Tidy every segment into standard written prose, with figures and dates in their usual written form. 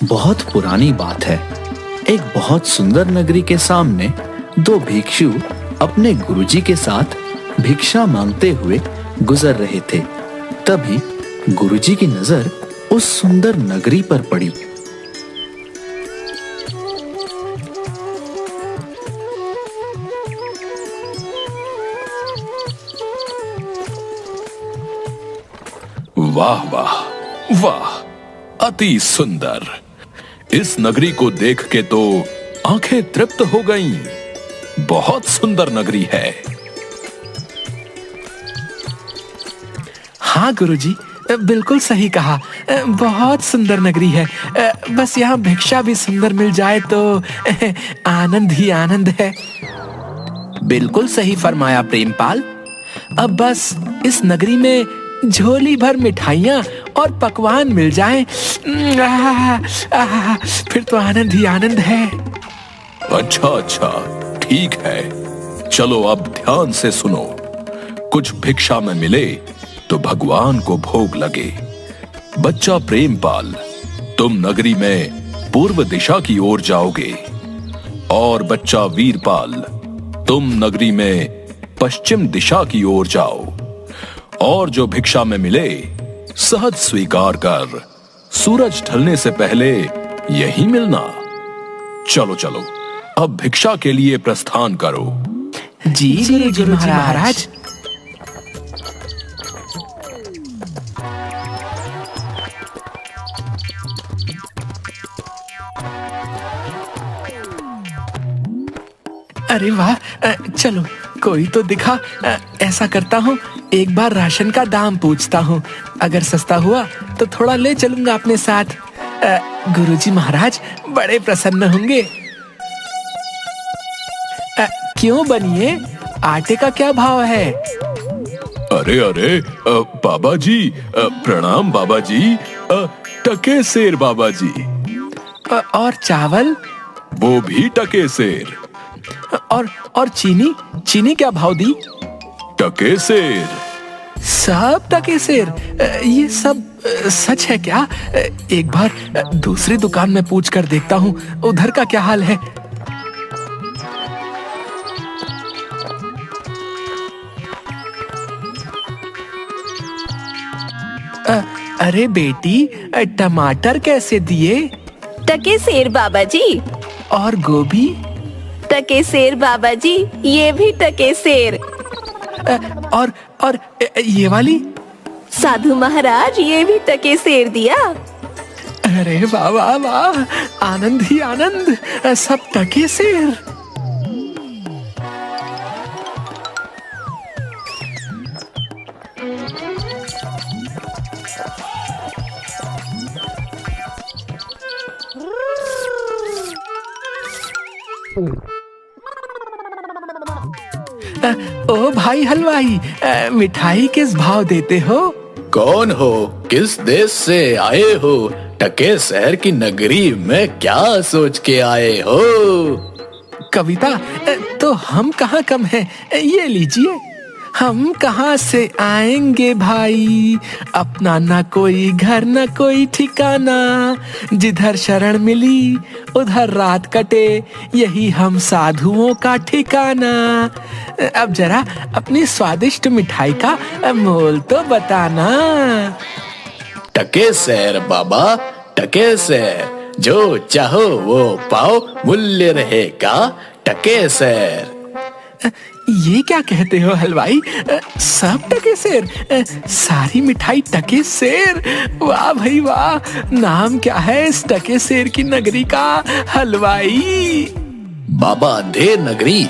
बहुत पुरानी बात है। एक बहुत सुंदर नगरी के सामने दो भिक्षु अपने गुरुजी के साथ भिक्षा मांगते हुए गुजर रहे थे। तभी गुरुजी की नजर उस सुंदर नगरी पर पड़ी। वाह वाह वाह, अति सुंदर। इस नगरी को देख के तो आंखें तृप्त हो गईं। बहुत सुंदर नगरी है। हाँ गुरुजी, बिल्कुल सही कहा। बहुत सुंदर नगरी है। बस यहाँ भिक्षा भी सुंदर मिल जाए तो आनंद ही आनंद है। बिल्कुल सही फरमाया प्रेमपाल। अब बस इस नगरी में झोली भर मिठाइयाँ और पकवान मिल जाएं, फिर तो आनंद ही आनंद है। अच्छा अच्छा, ठीक है। चलो अब ध्यान से सुनो। कुछ भिक्षा में मिले तो भगवान को भोग लगे। बच्चा प्रेमपाल, तुम नगरी में पूर्व दिशा की ओर जाओगे और बच्चा वीरपाल, तुम नगरी में पश्चिम दिशा की ओर जाओ और जो भिक्षा में मिले सहज स्वीकार कर सूरज ढलने से पहले यही मिलना। चलो चलो, अब भिक्षा के लिए प्रस्थान करो। जी गुरुजी महाराज। अरे वाह, चलो कोई तो दिखा। ऐसा करता हूँ, एक बार राशन का दाम पूछता हूँ। अगर सस्ता हुआ तो थोड़ा ले चलूंगा अपने साथ। गुरुजी महाराज बड़े प्रसन्न होंगे। क्यों बनिए, आटे का क्या भाव है? अरे अरे बाबा जी, प्रणाम बाबा जी। टके सेर बाबा जी। और चावल? वो भी टके सेर। और चीनी? चीनी क्या भाव दी? टके सेर। सब टके सेर? ये सब सच है क्या? एक बार दूसरी दुकान में पूछ कर देखता हूँ, उधर का क्या हाल है। अरे बेटी, टमाटर कैसे दिए? टके सेर बाबा जी। और गोभी? टके सेर बाबा जी, ये भी टके सेर। और ये वाली? साधु महाराज, ये भी टके सेर दिया। अरे वाह वाह वाह, आनंद ही आनंद, सब टके सेर। ओ भाई हलवाई, मिठाई किस भाव देते हो? कौन हो? किस देश से आए हो? टके शहर की नगरी में क्या सोच के आए हो? कविता, तो हम कहाँ कम हैं, ये लीजिए। हम कहाँ से आएंगे भाई, अपना ना कोई घर ना कोई ठिकाना, जिधर शरण मिली उधर रात कटे, यही हम साधुओं का ठिकाना। अब जरा अपनी स्वादिष्ट मिठाई का मोल तो बताना। टके शहर बाबा, टके शहर, जो चाहो वो पाओ, मूल्य रहेगा टके शहर। ये क्या कहते हो हलवाई? सब टके सेर? सारी मिठाई टके सेर? वाह भाई वाह, नाम क्या है इस टके सेर की नगरी का हलवाई? बाबा अंधेर नगरी।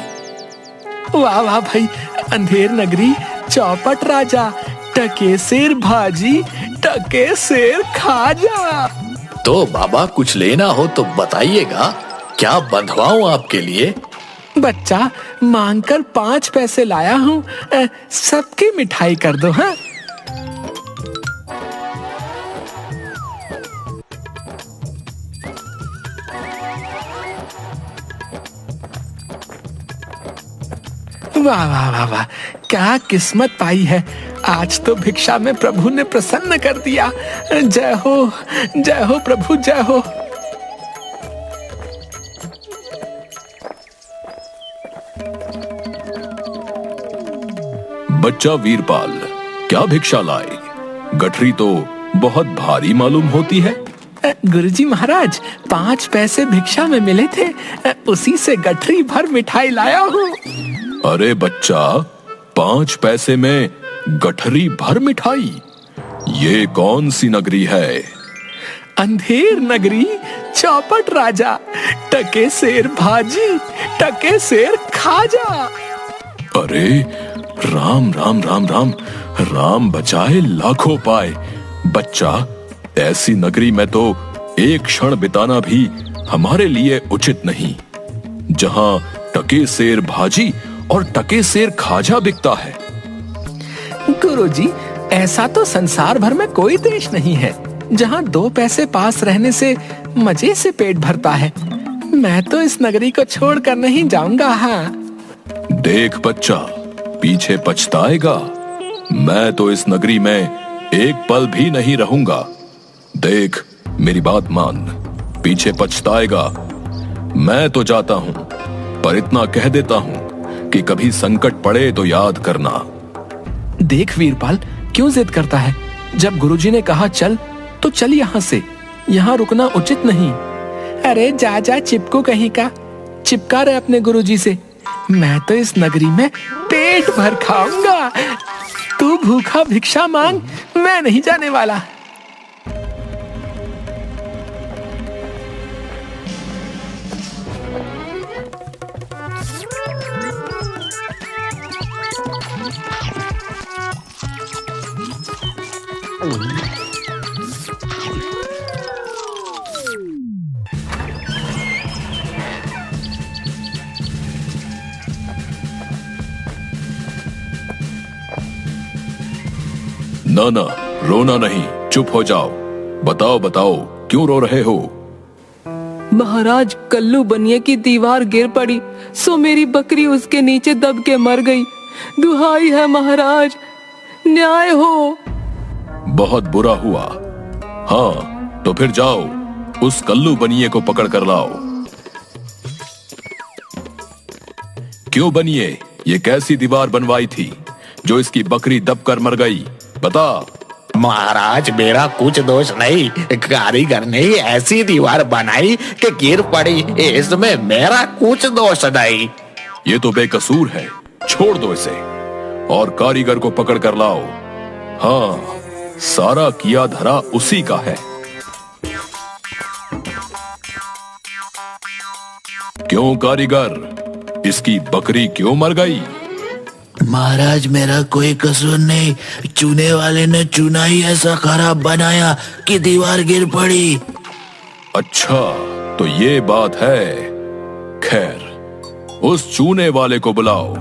वाह वाह भाई, अंधेर नगरी, चौपट राजा, टके सेर भाजी, टके सेर खाजा। तो बाबा कुछ लेना हो तो बताइएगा, क्या बंधवाऊं आपके लिए? बच्चा, मांगकर 5 पैसे लाया हूँ, सबकी मिठाई कर दो। हाँ, वाह वाह वाह वाह, क्या किस्मत पाई है। आज तो भिक्षा में प्रभु ने प्रसन्न कर दिया। जय हो प्रभु, जय हो। बच्चा वीरपाल, क्या भिक्षा लाए? गठरी तो बहुत भारी मालूम होती है। गुरुजी महाराज, 5 पैसे भिक्षा में मिले थे, उसी से गठरी भर मिठाई लाया हूँ। अरे बच्चा, 5 पैसे में गठरी भर मिठाई? ये कौन सी नगरी है? अंधेर नगरी, चौपट राजा, टके शेर भाजी, टके शेर खाजा। अरे राम राम राम राम, राम बचाए लाखों पाए। बच्चा, ऐसी नगरी में तो एक क्षण बिताना भी हमारे लिए उचित नहीं, जहां टके शेर भाजी और टके शेर खाजा बिकता है। गुरुजी, ऐसा तो संसार भर में कोई देश नहीं है जहां 2 पैसे पास रहने से मजे से पेट भरता है। मैं तो इस नगरी को छोड़कर नहीं जाऊंगा। हाँ, देख बच्चा, पीछे पछताएगा। मैं तो इस नगरी में एक पल भी नहीं रहूंगा। देख, मेरी बात मान, पीछे पछताएगा। मैं तो जाता हूं, पर इतना कह देता हूं कि कभी संकट पड़े तो याद करना। देख वीरपाल, क्यों जिद करता है? जब गुरुजी ने कहा चल, तो चल यहाँ से। यहाँ रुकना उचित नहीं। अरे जा जा चिपकू कहीं का, चिपका रहे अपने गुरुजी से। मैं तो इस नगरी में पेट भर खाऊंगा। तू भूखा भिक्षा मांग, मैं नहीं जाने वाला। ना ना, रोना नहीं, चुप हो जाओ। बताओ बताओ, क्यों रो रहे हो? महाराज, कल्लू बनिए की दीवार गिर पड़ी, सो मेरी बकरी उसके नीचे दब के मर गई। दुहाई है महाराज, न्याय हो। बहुत बुरा हुआ। हाँ, तो फिर जाओ, उस कल्लू बनिए को पकड़ कर लाओ। क्यों बनिए, ये कैसी दीवार बनवाई थी जो इसकी बकरी दबकर मर गई? बता। महाराज, मेरा कुछ दोष नहीं, कारीगर ने ऐसी दीवार बनाई कि गिर पड़ी, इसमें मेरा कुछ दोष नहीं। ये तो बेकसूर है, छोड़ दो इसे और कारीगर को पकड़ कर लाओ। हाँ, सारा किया धरा उसी का है। क्यों कारीगर, इसकी बकरी क्यों मर गई? महाराज, मेरा कोई कसूर नहीं, चूने वाले ने चूना ही ऐसा खराब बनाया कि दीवार गिर पड़ी। अच्छा, तो ये बात है। खैर, उस चूने वाले को बुलाओ।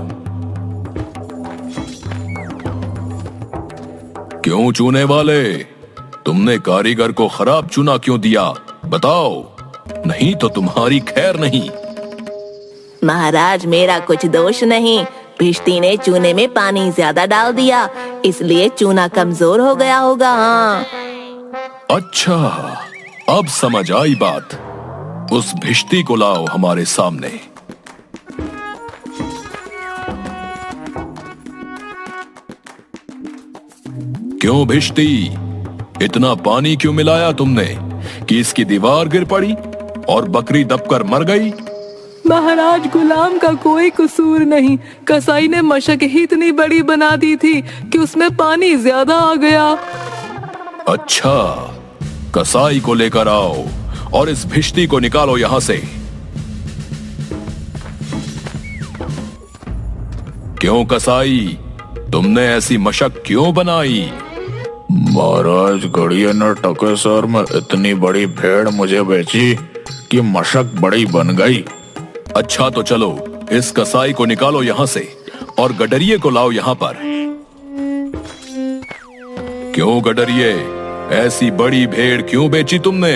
क्यों चूने वाले, तुमने कारीगर को खराब चूना क्यों दिया? बताओ, नहीं तो तुम्हारी खैर नहीं। महाराज, मेरा कुछ दोष नहीं, भिश्ती ने चूने में पानी ज्यादा डाल दिया, इसलिए चूना कमजोर हो गया होगा। हाँ। अच्छा, अब समझ आई बात। उस भिश्ती को लाओ हमारे सामने। क्यों भिश्ती, इतना पानी क्यों मिलाया तुमने कि इसकी दीवार गिर पड़ी और बकरी दबकर मर गई? महाराज, गुलाम का कोई कसूर नहीं, कसाई ने मशक ही इतनी बड़ी बना दी थी कि उसमें पानी ज्यादा आ गया। अच्छा, कसाई को लेकर आओ और इस भिश्ती को निकालो यहां से। क्यों कसाई, तुमने ऐसी मशक क्यों बनाई? महाराज, गड़िया ने टकेसर में इतनी बड़ी भेड़ मुझे बेची कि मशक बड़ी बन गई। अच्छा, तो चलो, इस कसाई को निकालो यहां से और गडरिये को लाओ यहां पर। क्यों गडरिये, ऐसी बड़ी भेड़ क्यों बेची तुमने?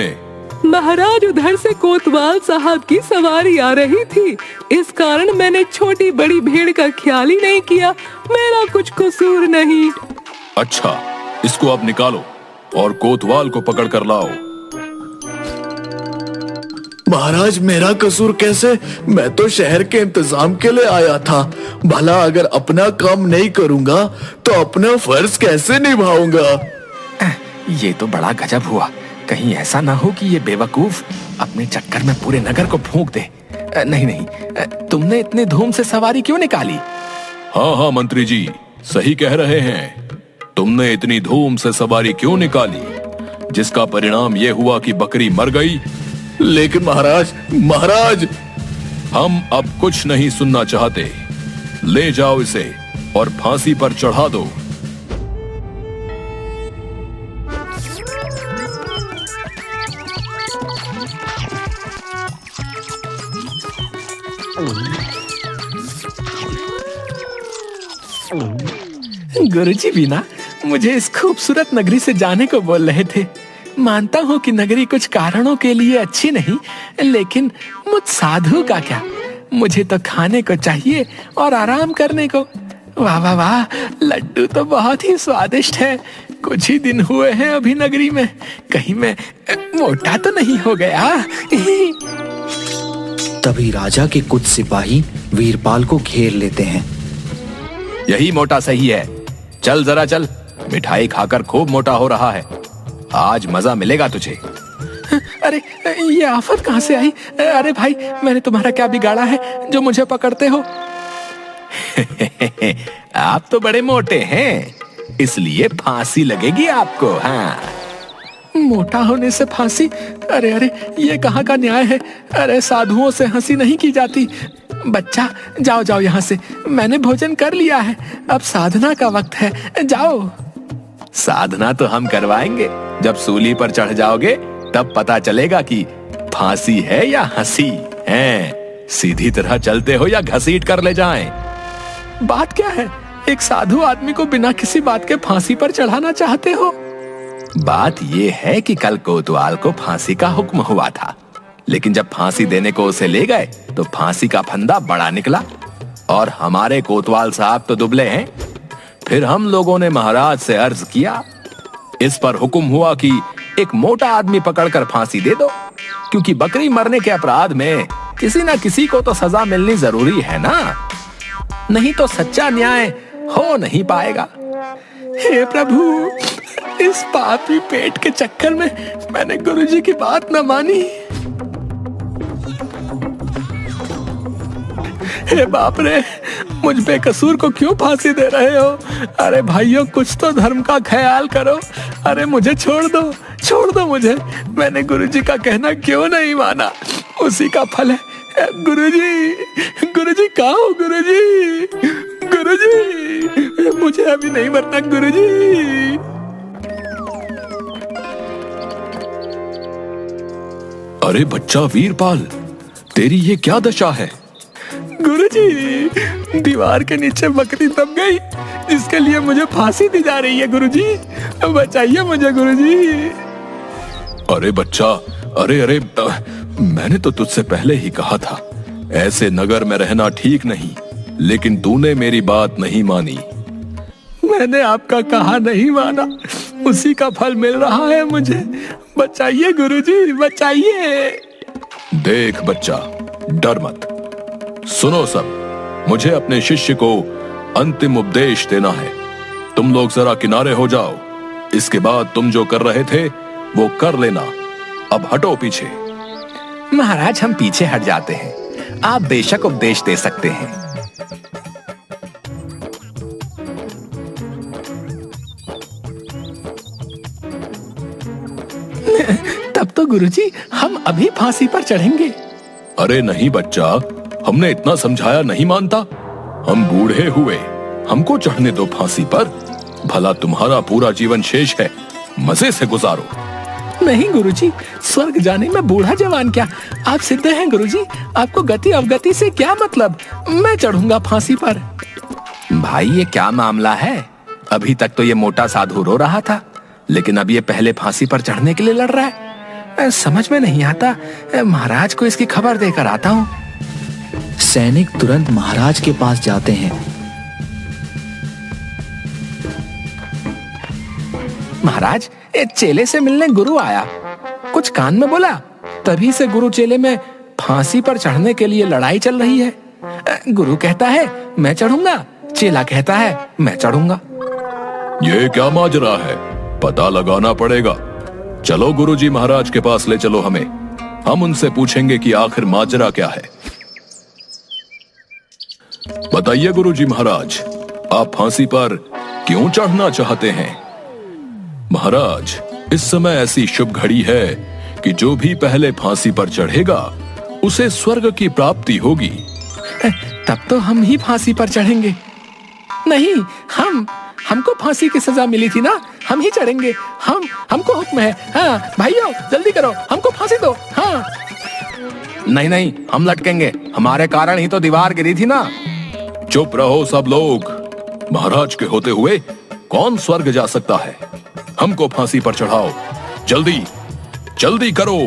महाराज, उधर से कोतवाल साहब की सवारी आ रही थी, इस कारण मैंने छोटी बड़ी भेड़ का ख्याल ही नहीं किया। मेरा कुछ कसूर नहीं। अच्छा, इसको अब निकालो और कोतवाल को पकड़ कर लाओ। महाराज मेरा कसूर कैसे? मैं तो शहर के इंतजाम के लिए आया था। भला अगर अपना काम नहीं करूंगा तो अपना फर्ज कैसे निभाऊंगा? ये तो बड़ा गजब हुआ। कहीं ऐसा ना हो कि ये बेवकूफ अपने चक्कर में पूरे नगर को फूंक दे। नहीं नहीं, तुमने इतने धूम से सवारी क्यों निकाली? हाँ हाँ मंत्री जी, सही कह रहे हैं। तुमने इतनी धूम से सवारी क्यों निकाली, जिसका परिणाम ये हुआ कि बकरी मर गई। लेकिन महाराज हम अब कुछ नहीं सुनना चाहते। ले जाओ इसे और फांसी पर चढ़ा दो। गुरुजी भी ना मुझे इस खूबसूरत नगरी से जाने को बोल रहे थे। मानता हूँ कि नगरी कुछ कारणों के लिए अच्छी नहीं, लेकिन मुझ साधु का क्या? मुझे तो खाने को चाहिए और आराम करने को। वाह वाह वाह, लड्डू तो बहुत ही स्वादिष्ट है। कुछ ही दिन हुए हैं अभी नगरी में, कहीं मैं मोटा तो नहीं हो गया? तभी राजा के कुछ सिपाही वीरपाल को घेर लेते हैं। यही मोटा सही है। चल जरा चल, मिठाई खाकर खूब मोटा हो रहा है। आज मजा मिलेगा तुझे। अरे ये आफत कहाँ से आई? अरे भाई, मैंने तुम्हारा क्या बिगाड़ा है जो मुझे पकड़ते हो? आप तो बड़े मोटे हैं, इसलिए फांसी लगेगी आपको। हाँ, मोटा होने से फांसी? अरे अरे, ये कहाँ का न्याय है? अरे साधुओं से हंसी नहीं की जाती। बच्चा जाओ जाओ यहाँ से, मैंने भोजन कर लिया है, अब साधना का वक्त है, जाओ। साधना तो हम करवाएंगे। जब सूली पर चढ़ जाओगे तब पता चलेगा कि फांसी है या हंसी है। सीधी तरह चलते हो या घसीट कर ले जाएं? बात क्या है? एक साधु आदमी को बिना किसी बात के फांसी पर चढ़ाना चाहते हो? बात यह है कि कल कोतवाल को फांसी का हुक्म हुआ था, लेकिन जब फांसी देने को उसे ले गए तो फांसी का फंदा बड़ा निकला और हमारे कोतवाल साहब तो दुबले हैं। फिर हम लोगों ने महाराज से अर्ज किया। इस पर हुक्म हुआ कि एक मोटा आदमी पकड़कर फांसी दे दो, क्योंकि बकरी मरने के अपराध में किसी ना किसी को तो सजा मिलनी जरूरी है ना, नहीं तो सच्चा न्याय हो नहीं पाएगा। हे प्रभु, इस पापी पेट के चक्कर में मैंने गुरुजी की बात न मानी। हे बाप रे, मुझ बेकसूर को क्यों फांसी दे रहे हो? अरे भाइयों, कुछ तो धर्म का ख्याल करो। अरे मुझे छोड़ दो मुझे। मैंने गुरुजी का कहना क्यों नहीं माना? उसी का फल है। गुरुजी कहाँ हो? गुरुजी, मुझे अभी नहीं मरना गुरुजी। अरे बच्चा वीरपाल, तेरी ये क्या दशा है? गुरुजी, दीवार के नीचे बकरी दब गई, जिसके लिए मुझे फांसी दी जा रही है। गुरुजी, बचाइए मुझे गुरुजी। अरे बच्चा, अरे मैंने तो तुझसे पहले ही कहा था, ऐसे नगर में रहना ठीक नहीं, लेकिन तूने मेरी बात नहीं मानी। मैंने आपका कहा नहीं माना, उसी का फल मिल रहा है मुझे। बचाइए गुरुजी, बचाइए। देख बच्चा, डर मत। सुनो सब, मुझे अपने शिष्य को अंतिम उपदेश देना है। तुम लोग जरा किनारे हो जाओ। इसके बाद तुम जो कर रहे थे वो कर लेना। अब हटो पीछे। महाराज, हम पीछे हट जाते हैं, आप बेशक उपदेश दे सकते हैं। तब तो गुरुजी, हम अभी फांसी पर चढ़ेंगे। अरे नहीं बच्चा, हमने इतना समझाया नहीं मानता। हम बूढ़े हुए, हमको चढ़ने दो फांसी पर। भला तुम्हारा पूरा जीवन शेष है, मजे से गुजारो। नहीं गुरुजी, स्वर्ग जाने में बूढ़ा जवान क्या? आप सिद्ध हैं गुरुजी, आपको गति अवगति से क्या मतलब? मैं चढ़ूंगा फांसी पर। भाई, ये क्या मामला है? अभी तक तो ये मोटा साधु रो रहा था, लेकिन अब ये पहले फांसी पर चढ़ने के लिए लड़ रहा है। समझ में नहीं आता। महाराज को इसकी खबर देकर आता हूँ। सैनिक तुरंत महाराज के पास जाते हैं। महाराज, एक चेले से मिलने गुरु आया, कुछ कान में बोला। तभी से गुरु चेले में फांसी पर चढ़ने के लिए लड़ाई चल रही है। गुरु कहता है मैं चढ़ूंगा, चेला कहता है मैं चढ़ूंगा। ये क्या माजरा है, पता लगाना पड़ेगा। चलो गुरुजी महाराज के पास ले चलो हमें, हम उनसे पूछेंगे कि आखिर माजरा क्या है। बताइए गुरुजी महाराज, आप फांसी पर क्यों चढ़ना चाहते हैं? महाराज, इस समय ऐसी शुभ घड़ी है कि जो भी पहले फांसी पर चढ़ेगा उसे स्वर्ग की प्राप्ति होगी। तब तो हम ही फांसी पर चढ़ेंगे। नहीं, हमको फांसी की सजा मिली थी ना, हम ही चढ़ेंगे। हमको हुक्म है। हाँ भाइयों, जल्दी करो, हमको फांसी दो। हाँ। नहीं नहीं, हम लटकेंगे, हमारे कारण ही तो दीवार गिरी थी ना। चुप रहो सब लोग, महाराज के होते हुए कौन स्वर्ग जा सकता है? हमको फांसी पर चढ़ाओ, जल्दी जल्दी करो।